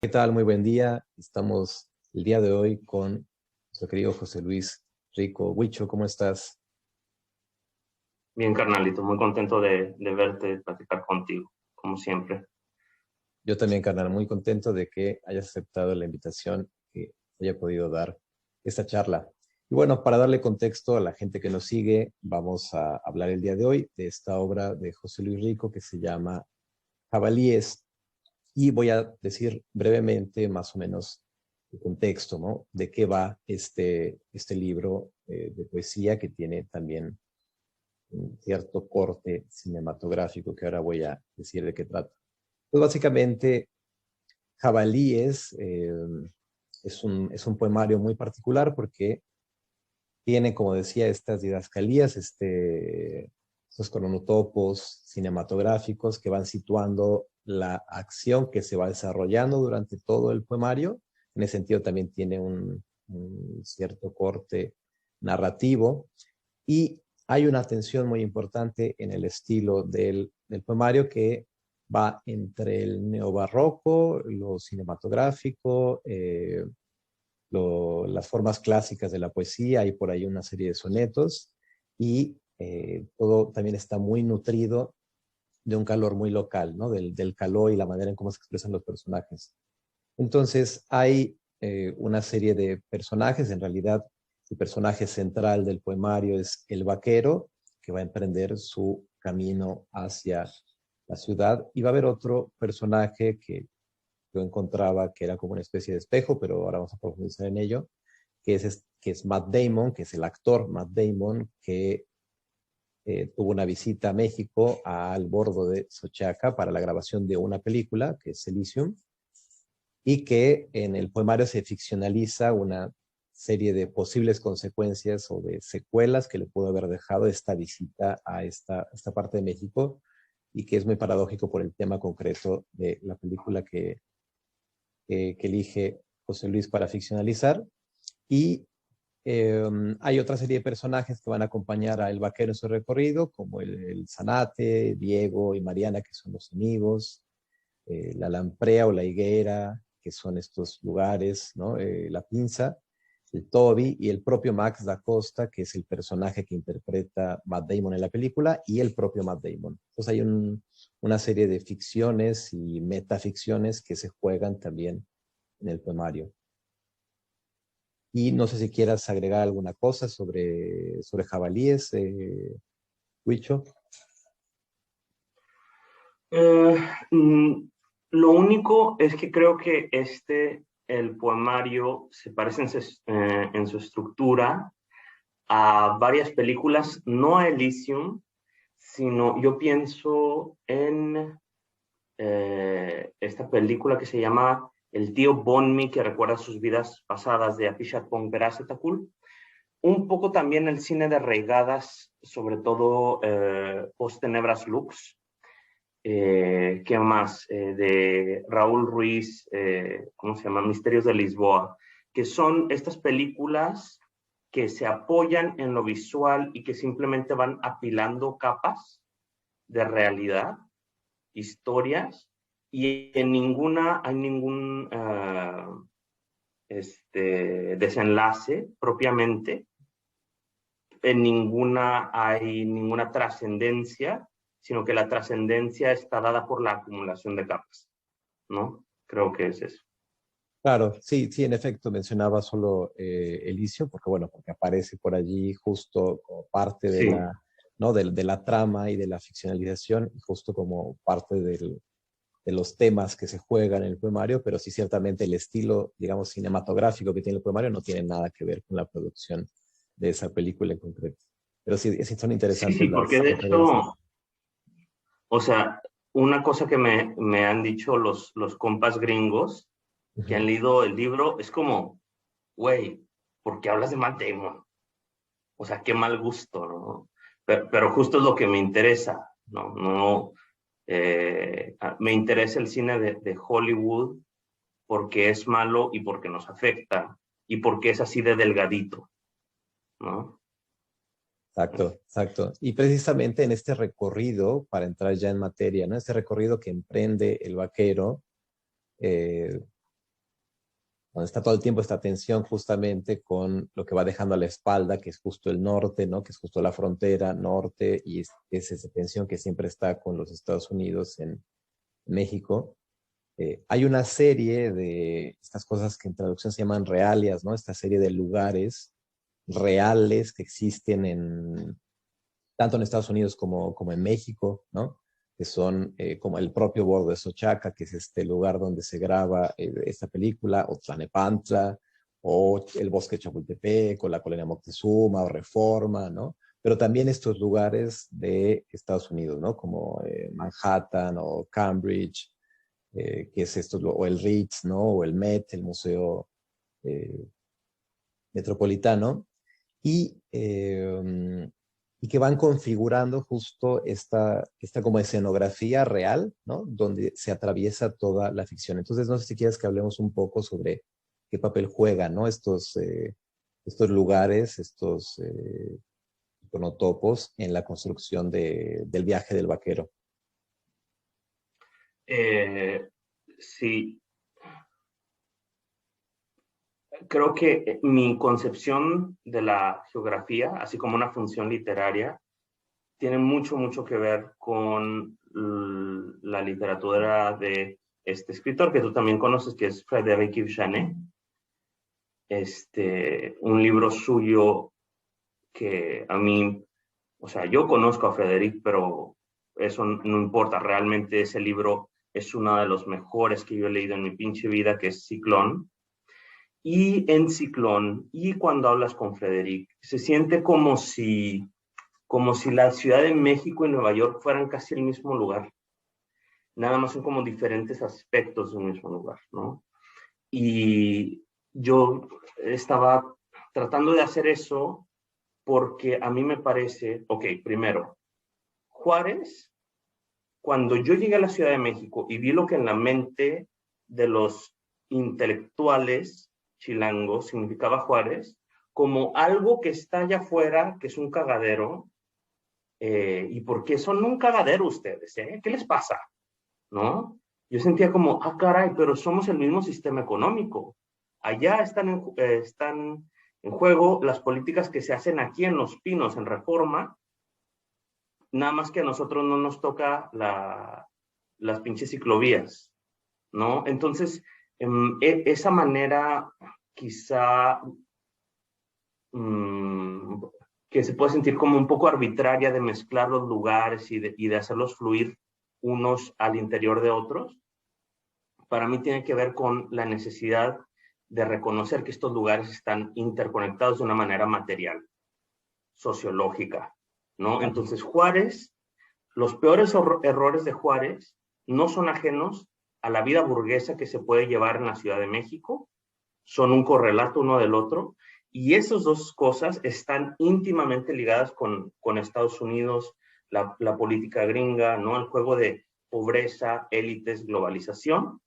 ¿Qué tal? Muy buen día. Estamos el día de hoy con nuestro querido José Luis Rico. Huicho, ¿cómo estás? Bien, carnalito, muy contento de verte, de platicar contigo, como siempre. Yo también, carnal, muy contento de que hayas aceptado la invitación que haya podido dar esta charla. Y bueno, para darle contexto a la gente que nos sigue, vamos a hablar el día de hoy de esta obra de José Luis Rico que se llama Jabalíes. Y voy a decir brevemente más o menos el contexto, ¿no? De qué va este libro de poesía que tiene también un cierto corte cinematográfico que ahora voy a decir de qué trata. Pues básicamente, Jabalíes es un poemario muy particular porque tiene, como decía, estas didascalías, estos cronotopos cinematográficos que van situando la acción que se va desarrollando durante todo el poemario. En ese sentido también tiene un cierto corte narrativo y hay una tensión muy importante en el estilo del poemario que va entre el neobarroco, lo cinematográfico, las formas clásicas de la poesía, hay por ahí una serie de sonetos y todo también está muy nutrido de un calor muy local, ¿no? Del calor y la manera en cómo se expresan los personajes. Entonces hay una serie de personajes, en realidad el personaje central del poemario es el vaquero que va a emprender su camino hacia la ciudad y va a haber otro personaje que yo encontraba que era como una especie de espejo, pero ahora vamos a profundizar en ello, que es Matt Damon, que es el actor Matt Damon, que tuvo una visita a México al bordo de Sochaca para la grabación de una película, que es Elysium, y que en el poemario se ficcionaliza una serie de posibles consecuencias o de secuelas que le pudo haber dejado esta visita a esta parte de México y que es muy paradójico por el tema concreto de la película que elige José Luis para ficcionalizar. Y eh, hay otra serie de personajes que van a acompañar a El Vaquero en su recorrido, como el Zanate, Diego y Mariana, que son los amigos, la Lamprea o la Higuera, que son estos lugares, ¿no? La Pinza, el Toby y el propio Max da Costa, que es el personaje que interpreta Matt Damon en la película, y el propio Matt Damon. Entonces hay una serie de ficciones y metaficciones que se juegan también en el poemario. Y no sé si quieras agregar alguna cosa sobre jabalíes, Huicho. Eh, mm, lo único es que creo que el poemario, se parece en su estructura a varias películas, no a Elysium, sino yo pienso en esta película que se llama El tío Bonmi, que recuerda sus vidas pasadas de Apishat Pong Peracetakul. Un poco también el cine de Reigadas, sobre todo Post Tenebras Lux. ¿Qué más? De Raúl Ruiz, ¿cómo se llama? Misterios de Lisboa, que son estas películas que se apoyan en lo visual y que simplemente van apilando capas de realidad, historias, y en ninguna hay ningún desenlace propiamente, en ninguna hay ninguna trascendencia, sino que la trascendencia está dada por la acumulación de capas, ¿no? Creo que es eso. Claro, sí, sí, en efecto, mencionaba solo Elysium, porque bueno, porque aparece por allí justo como parte de Sí, la, ¿no? De la trama y de la ficcionalización, y justo como parte de los temas que se juegan en el poemario, pero sí ciertamente el estilo, digamos, cinematográfico que tiene el poemario no tiene nada que ver con la producción de esa película en concreto. Pero sí, sí son sí, interesantes sí, porque las de referencias. hecho, o sea, una cosa que me han dicho los compas gringos que han Ujú. leído el libro es como, güey, ¿por qué hablas de Matt Damon? O sea, qué mal gusto, ¿no? Pero justo es lo que me interesa, ¿no? No, me interesa el cine de Hollywood porque es malo y porque nos afecta y porque es así de delgadito, ¿no? Exacto, exacto. Y precisamente en este recorrido, para entrar ya en materia, ¿no? Este recorrido que emprende el vaquero, donde está todo el tiempo esta tensión justamente con lo que va dejando a la espalda, que es justo el norte, ¿no? Que es justo la frontera norte, y es esa tensión que siempre está con los Estados Unidos en México. Hay una serie de estas cosas que en traducción se llaman realias, ¿no? Esta serie de lugares reales que existen tanto en Estados Unidos como en México, ¿no? Que son como el propio Bordo de Sochaca, que es este lugar donde se graba esta película, o Tlanepantla, o el Bosque de Chapultepec, o la Colonia Moctezuma, o Reforma, ¿no? Pero también estos lugares de Estados Unidos, ¿no? Como Manhattan o Cambridge, que es esto, o el Ritz, ¿no? O el Met, el Museo eh, Metropolitano, y, y que van configurando justo esta como escenografía real, ¿no? Donde se atraviesa toda la ficción. Entonces, no sé si quieres que hablemos un poco sobre qué papel juegan, ¿no? Estos lugares, estos iconotopos en la construcción del viaje del vaquero. Sí, creo que mi concepción de la geografía, así como una función literaria, tiene mucho, mucho que ver con la literatura de este escritor que tú también conoces, que es Frédéric Yves Chanet. Un libro suyo que a mí, o sea, yo conozco a Frédéric, pero eso no importa, realmente ese libro es uno de los mejores que yo he leído en mi pinche vida, que es Ciclón. Y en Ciclón, y cuando hablas con Frédéric, se siente como si la Ciudad de México y Nueva York fueran casi el mismo lugar. Nada más son como diferentes aspectos de un mismo lugar, ¿no? Y yo estaba tratando de hacer eso porque a mí me parece, ok, primero, Juárez, cuando yo llegué a la Ciudad de México y vi lo que en la mente de los intelectuales chilangos significaba Juárez, como algo que está allá afuera, que es un cagadero, ¿y por qué son un cagadero ustedes? ¿Qué les pasa? ¿No? Yo sentía como, ah, caray, pero somos el mismo sistema económico. Allá están en juego las políticas que se hacen aquí en Los Pinos, en Reforma, nada más que a nosotros no nos toca las pinches ciclovías, ¿no? Entonces, esa manera quizá que se puede sentir como un poco arbitraria de mezclar los lugares y de hacerlos fluir unos al interior de otros, para mí tiene que ver con la necesidad de reconocer que estos lugares están interconectados de una manera material, sociológica, ¿no? Entonces, Juárez, los peores errores de Juárez no son ajenos a la vida burguesa que se puede llevar en la Ciudad de México, son un correlato uno del otro, y esas dos cosas están íntimamente ligadas con Estados Unidos, la política gringa, ¿no? El juego de pobreza, élites, globalización.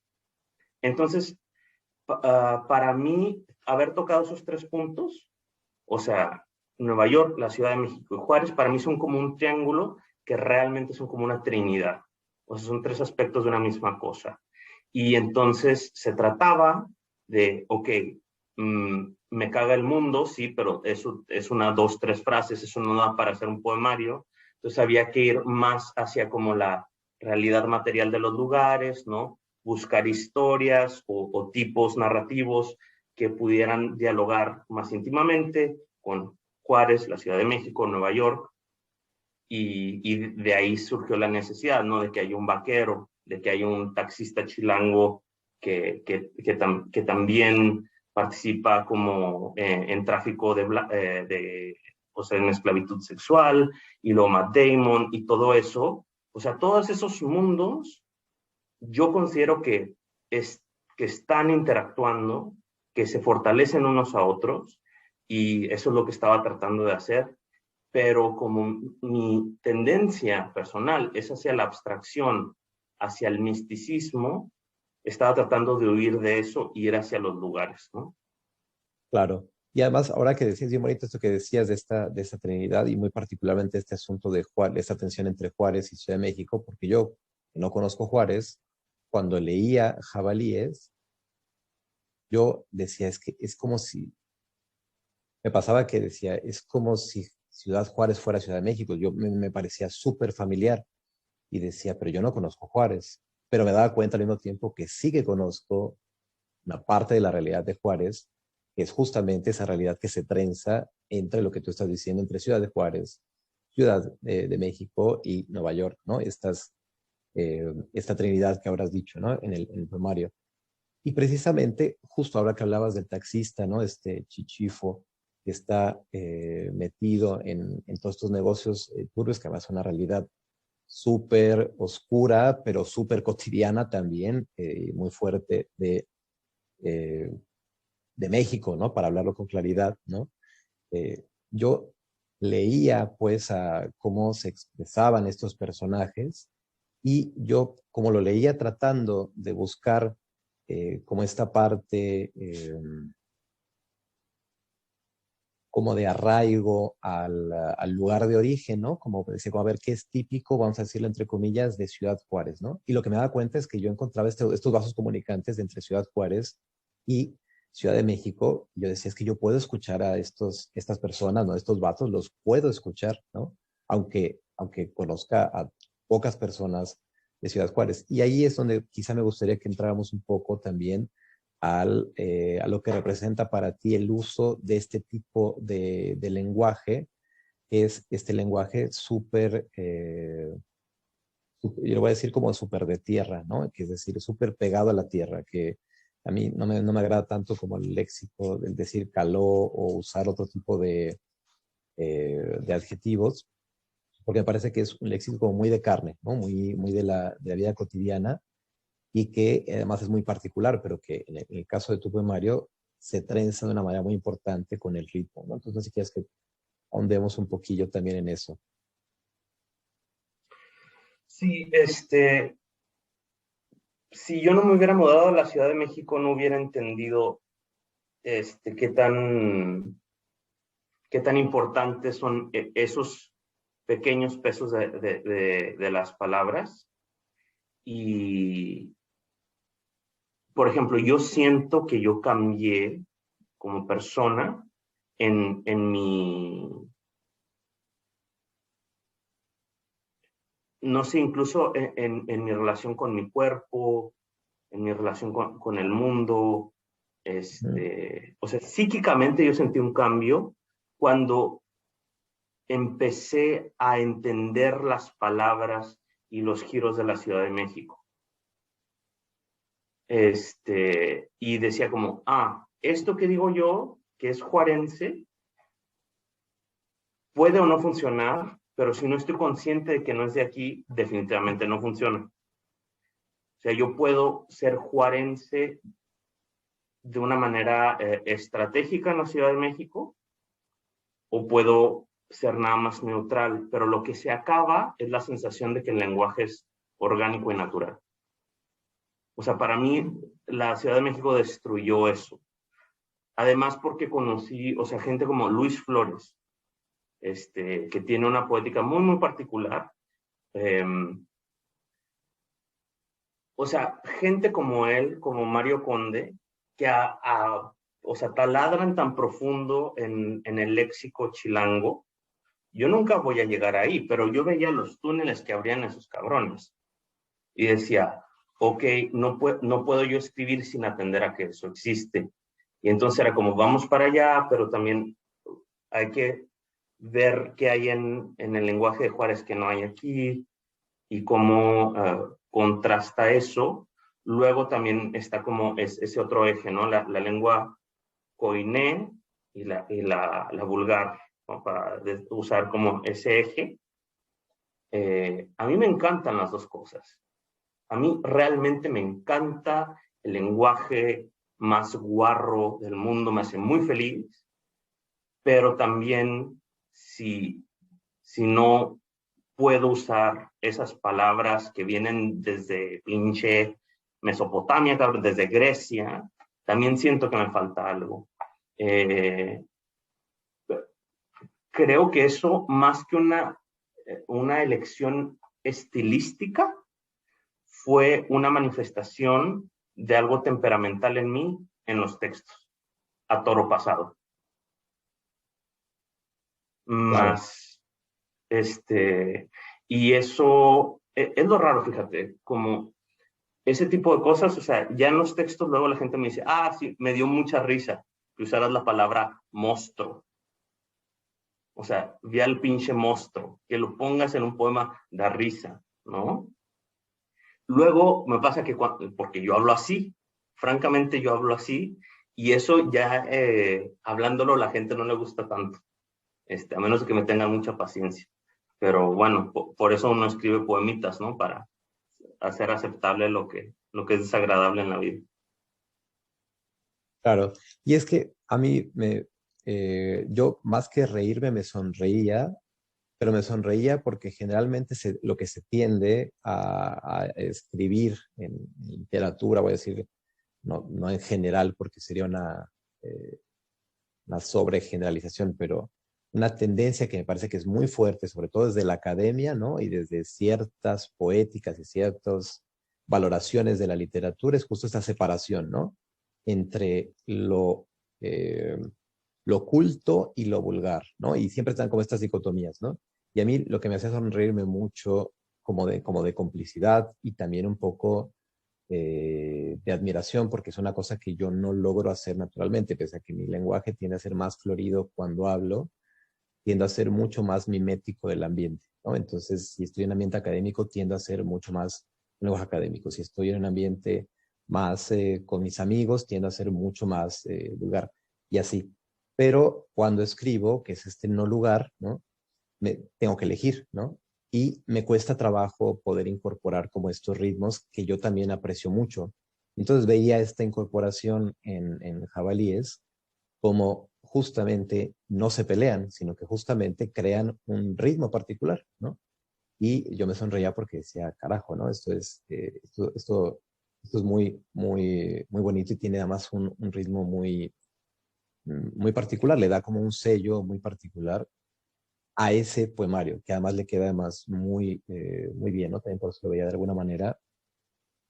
Entonces, para mí, haber tocado esos tres puntos, o sea, Nueva York, la Ciudad de México y Juárez, para mí son como un triángulo que realmente son como una trinidad. O sea, son tres aspectos de una misma cosa. Y entonces se trataba de, ok, me caga el mundo, sí, pero eso es una, dos, tres frases, eso no da para hacer un poemario. Entonces había que ir más hacia como la realidad material de los lugares, ¿no? Buscar historias o tipos narrativos que pudieran dialogar más íntimamente con Juárez, la Ciudad de México, Nueva York, y de ahí surgió la necesidad, ¿no? De que haya un vaquero, de que haya un taxista chilango que también participa como en tráfico o sea, en esclavitud sexual, y luego Matt Damon y todo eso. O sea, todos esos mundos yo considero que están interactuando, que se fortalecen unos a otros, y eso es lo que estaba tratando de hacer, pero como mi tendencia personal es hacia la abstracción, hacia el misticismo, estaba tratando de huir de eso y ir hacia los lugares, ¿no? Claro. Y además, ahora que decías bien bonito esto que decías de esta Trinidad y muy particularmente este asunto de Juárez, esta tensión entre Juárez y Ciudad de México, porque yo no conozco Juárez, cuando leía Jabalíes, yo decía, es que es como si, me pasaba que decía, es como si Ciudad Juárez fuera Ciudad de México. Me parecía súper familiar y decía, pero yo no conozco Juárez. Pero me daba cuenta al mismo tiempo que sí que conozco una parte de la realidad de Juárez, que es justamente esa realidad que se trenza entre lo que tú estás diciendo, entre Ciudad de Juárez, Ciudad de México y Nueva York, ¿no? Esta trinidad que habrás dicho, ¿no? En el poemario. Y precisamente, justo ahora que hablabas del taxista, ¿no? Este Chichifo, que está metido en todos estos negocios turbios, que además es una realidad súper oscura, pero súper cotidiana también, muy fuerte eh, de México, ¿no? Para hablarlo con claridad, ¿no? Yo leía, pues, a cómo se expresaban estos personajes y yo, como lo leía tratando de buscar como esta parte como de arraigo al lugar de origen, ¿no? Como decía, como a ver qué es típico, vamos a decirlo entre comillas, de Ciudad Juárez, ¿no? Y lo que me daba cuenta es que yo encontraba estos vasos comunicantes entre Ciudad Juárez y Ciudad de México. Yo decía, es que yo puedo escuchar a estas personas, ¿no? Estos vatos los puedo escuchar, ¿no? Aunque conozca a pocas personas de Ciudad Juárez. Y ahí es donde quizá me gustaría que entráramos un poco también a lo que representa para ti el uso de este tipo de lenguaje, que es este lenguaje súper, yo lo voy a decir como súper de tierra, ¿no? Que es decir, súper pegado a la tierra, que a mí no me agrada tanto como el léxico del decir caló o usar otro tipo de adjetivos, porque me parece que es un léxico como muy de carne, ¿no? Muy de la vida cotidiana y que además es muy particular, pero que en el caso de tu poemario se trenza de una manera muy importante con el ritmo, ¿no? Entonces, si quieres que ahondemos un poquillo también en eso. Sí, si yo no me hubiera mudado a la Ciudad de México, no hubiera entendido qué tan importantes son esos pequeños pesos de las palabras. Y, por ejemplo, yo siento que yo cambié como persona en mi, no sé, incluso en mi relación con mi cuerpo, en mi relación con el mundo. Mm. O sea, psíquicamente yo sentí un cambio cuando empecé a entender las palabras y los giros de la Ciudad de México. Y decía como, esto que digo yo, que es juarense, puede o no funcionar, pero si no estoy consciente de que no es de aquí, definitivamente no funciona. O sea, yo puedo ser juarense de una manera estratégica en la Ciudad de México o puedo ser nada más neutral, pero lo que se acaba es la sensación de que el lenguaje es orgánico y natural. O sea, para mí la Ciudad de México destruyó eso. Además porque conocí, o sea, gente como Luis Flores, que tiene una poética muy, muy particular. Eh, o sea, gente como él, como Mario Conde, que o sea, taladran tan profundo en el léxico chilango. Yo nunca voy a llegar ahí, pero yo veía los túneles que abrían esos cabrones y decía, ok, no puedo yo escribir sin atender a que eso existe. Y entonces era como, vamos para allá, pero también hay que ver qué hay en el lenguaje de Juárez que no hay aquí y cómo contrasta eso. Luego también está como ese otro eje, ¿no? La lengua koiné y la vulgar, ¿no? Para usar como ese eje. A mí me encantan las dos cosas. A mí realmente me encanta el lenguaje más guarro del mundo, me hace muy feliz, pero también si no puedo usar esas palabras que vienen desde pinche Mesopotamia, desde Grecia, también siento que me falta algo. Eh, Creo que eso, más que una elección estilística, fue una manifestación de algo temperamental en mí en los textos, a toro pasado. Más, y eso es lo raro, fíjate, como ese tipo de cosas, o sea, ya en los textos luego la gente me dice, sí, me dio mucha risa que usaras la palabra monstruo. O sea, vi al pinche monstruo, que lo pongas en un poema da risa, ¿no? Luego me pasa que, porque yo hablo así, francamente yo hablo así, y eso ya hablándolo la gente no le gusta tanto, a menos de que me tengan mucha paciencia. Pero bueno, por eso uno escribe poemitas, ¿no? Para hacer aceptable lo que es desagradable en la vida. Claro, y es que a mí yo más que reírme me sonreía, pero me sonreía porque generalmente lo que se tiende a escribir en literatura, voy a decir, no en general porque sería una sobregeneralización, pero una tendencia que me parece que es muy fuerte, sobre todo desde la academia, ¿no? Y desde ciertas poéticas y ciertas valoraciones de la literatura, es justo esta separación, ¿no? Entre lo culto y lo vulgar, ¿no? Y siempre están como estas dicotomías, ¿no? Y a mí lo que me hace sonreírme mucho como de complicidad y también un poco de admiración, porque es una cosa que yo no logro hacer naturalmente, pese a que mi lenguaje tiende a ser más florido cuando hablo, tiendo a ser mucho más mimético del ambiente, ¿no? Entonces, si estoy en un ambiente académico, tiendo a ser mucho más lenguaje académico. Si estoy en un ambiente más con mis amigos, tiendo a ser mucho más vulgar y así. Pero cuando escribo, que es este no lugar, ¿no? Tengo que elegir, ¿no? Y me cuesta trabajo poder incorporar como estos ritmos que yo también aprecio mucho. Entonces veía esta incorporación en jabalíes como justamente no se pelean, sino que justamente crean un ritmo particular, ¿no? Y yo me sonreía porque decía, carajo, ¿no? Esto es muy bonito y tiene además un ritmo muy particular, le da como un sello muy particular a ese poemario, que además le queda además muy bien, ¿no? También por eso lo veía de alguna manera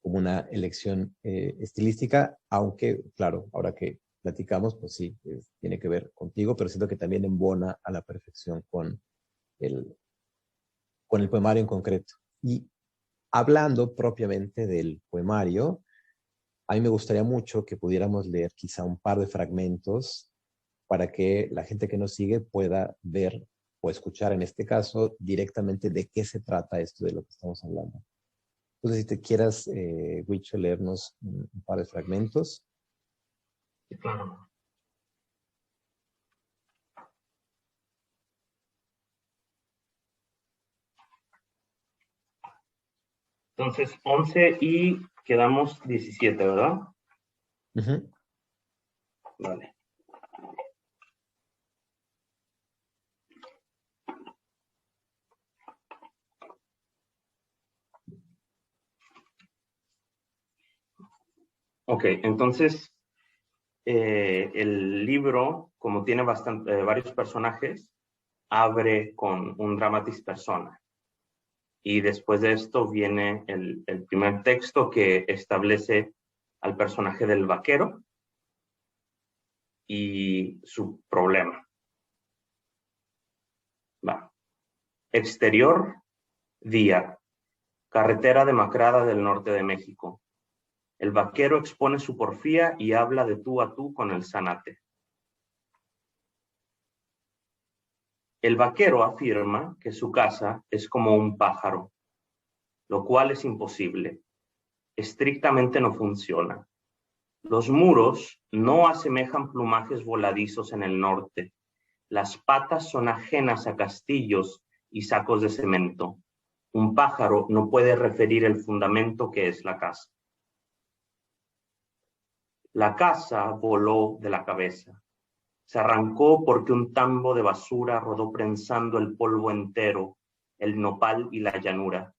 como una elección estilística, aunque, claro, ahora que platicamos, pues sí, tiene que ver contigo, pero siento que también embona a la perfección el, con el poemario en concreto. Y hablando propiamente del poemario, a mí me gustaría mucho que pudiéramos leer quizá un par de fragmentos para que la gente que nos sigue pueda ver o escuchar, en este caso, directamente de qué se trata esto de lo que estamos hablando. Entonces, si te quieras, Huicho, leernos un par de fragmentos. Claro. Entonces, 11 y quedamos 17, ¿verdad? Uh-huh. Vale. Ok, entonces el libro, como tiene varios personajes, abre con un dramatis persona. Y después de esto viene el primer texto que establece al personaje del vaquero y su problema. Va. Exterior, día. Carretera demacrada del norte de México. El vaquero expone su porfía y habla de tú a tú con el zanate. El vaquero afirma que su casa es como un pájaro, lo cual es imposible. Estrictamente no funciona. Los muros no asemejan plumajes voladizos en el norte. Las patas son ajenas a castillos y sacos de cemento. Un pájaro no puede referir el fundamento que es la casa. La casa voló de la cabeza. Se arrancó porque un tambo de basura rodó prensando el polvo entero, el nopal y la llanura.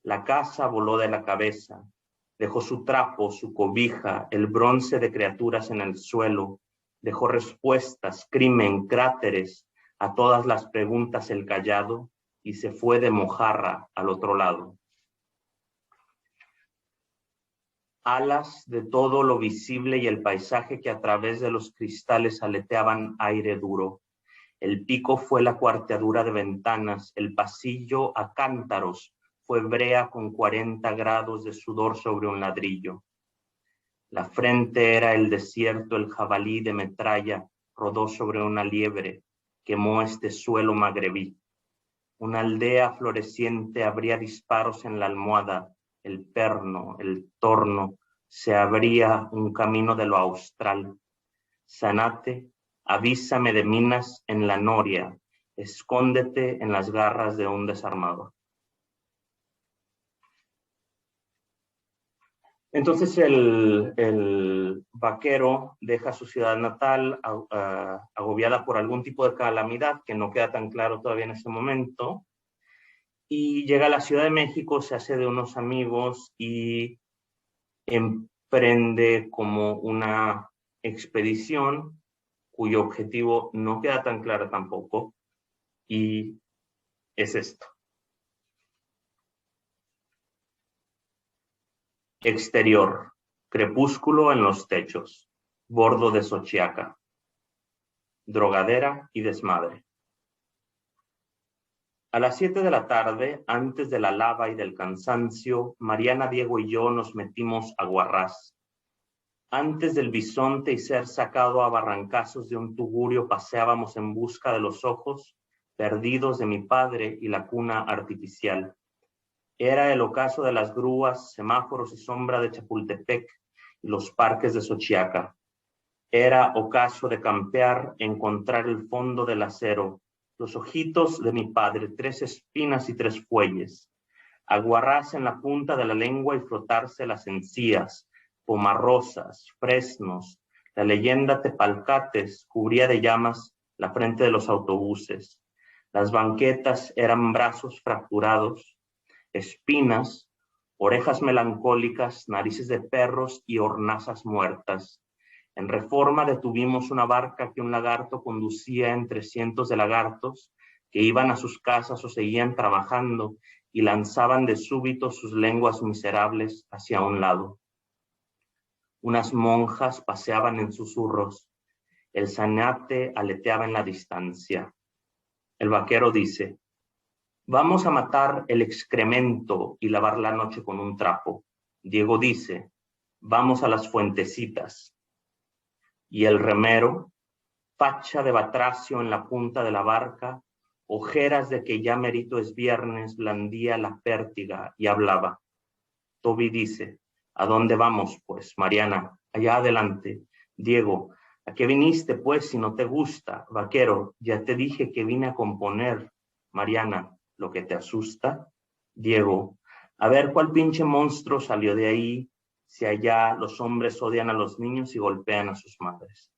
La casa voló de la cabeza, dejó su trapo, su cobija, el bronce de criaturas en el suelo, dejó respuestas, crimen, cráteres, a todas las preguntas el callado, y se fue de mojarra al otro lado. alas de todo lo visible y el paisaje que a través de los cristales aleteaban aire duro. El pico fue la cuarteadura de ventanas, el pasillo a cántaros fue brea con 40 grados de sudor sobre un ladrillo. La frente era el desierto, el jabalí de metralla rodó sobre una liebre, quemó este suelo magrebí. Una aldea floreciente abría disparos en la almohada, el perno, el torno, se abría un camino de lo austral. Sanate, avísame de minas en la noria, escóndete en las garras de un desarmado. Entonces el vaquero deja su ciudad natal agobiada por algún tipo de calamidad que no queda tan claro todavía en ese momento, y llega a la Ciudad de México, se hace de unos amigos y emprende como una expedición cuyo objetivo no queda tan claro tampoco, y es esto. Exterior, crepúsculo en los techos, bordo de Xochiaca, drogadera y desmadre. A las 7 de la tarde, antes de la lava y del cansancio, Mariana, Diego y yo nos metimos a Guarrás. Antes del bisonte y ser sacado a barrancazos de un tugurio, paseábamos en busca de los ojos perdidos de mi padre y la cuna artificial. Era el ocaso de las grúas, semáforos y sombra de Chapultepec y los parques de Xochiaca. Era ocaso de campear, encontrar el fondo del acero, los ojitos de mi padre, 3 espinas y 3 fuelles. Aguarrarse en la punta de la lengua y frotarse las encías, pomarrosas, fresnos. La leyenda Tepalcates cubría de llamas la frente de los autobuses. Las banquetas eran brazos fracturados, espinas, orejas melancólicas, narices de perros y hornazas muertas. En Reforma detuvimos una barca que un lagarto conducía entre cientos de lagartos que iban a sus casas o seguían trabajando y lanzaban de súbito sus lenguas miserables hacia un lado. Unas monjas paseaban en susurros. El zanate aleteaba en la distancia. El vaquero dice: vamos a matar el excremento y lavar la noche con un trapo. Diego dice: vamos a las fuentecitas. Y el remero, facha de batracio en la punta de la barca, ojeras de que ya merito es viernes, blandía la pértiga y hablaba. Toby dice: ¿a dónde vamos, pues, Mariana? Allá adelante. Diego: ¿a qué viniste, pues, si no te gusta? Vaquero: ya te dije que vine a componer. Mariana: ¿lo que te asusta? Diego: a ver cuál pinche monstruo salió de ahí, si allá los hombres odian a los niños y golpean a sus madres.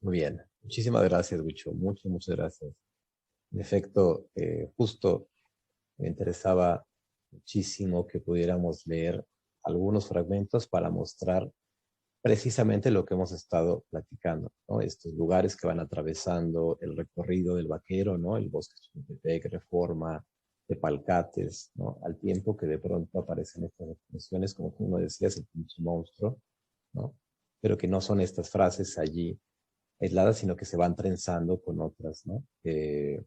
Muy bien. Muchísimas gracias, Huicho. Muchas gracias. En efecto, justo me interesaba muchísimo que pudiéramos leer algunos fragmentos para mostrar precisamente lo que hemos estado platicando, ¿no? Estos lugares que van atravesando el recorrido del vaquero, ¿no? El bosque de Chapultepec, Reforma, Tepalcates, ¿no? Al tiempo que de pronto aparecen estas expresiones, como tú me decías, el pinche monstruo, ¿no? Pero que no son estas frases allí aisladas, sino que se van trenzando con otras, ¿no? Y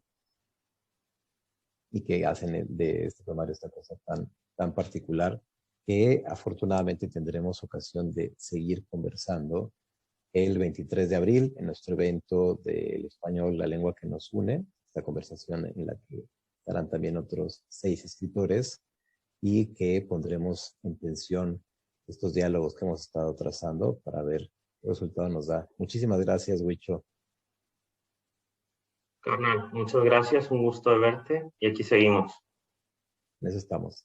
que hacen de este poemario esta cosa tan particular, que afortunadamente tendremos ocasión de seguir conversando el 23 de abril en nuestro evento del español, la lengua que nos une, esta conversación en la que estarán también otros 6 escritores y que pondremos en tensión estos diálogos que hemos estado trazando para ver qué resultado nos da. Muchísimas gracias, Huicho. Carnal, muchas gracias, un gusto de verte y aquí seguimos. En eso estamos.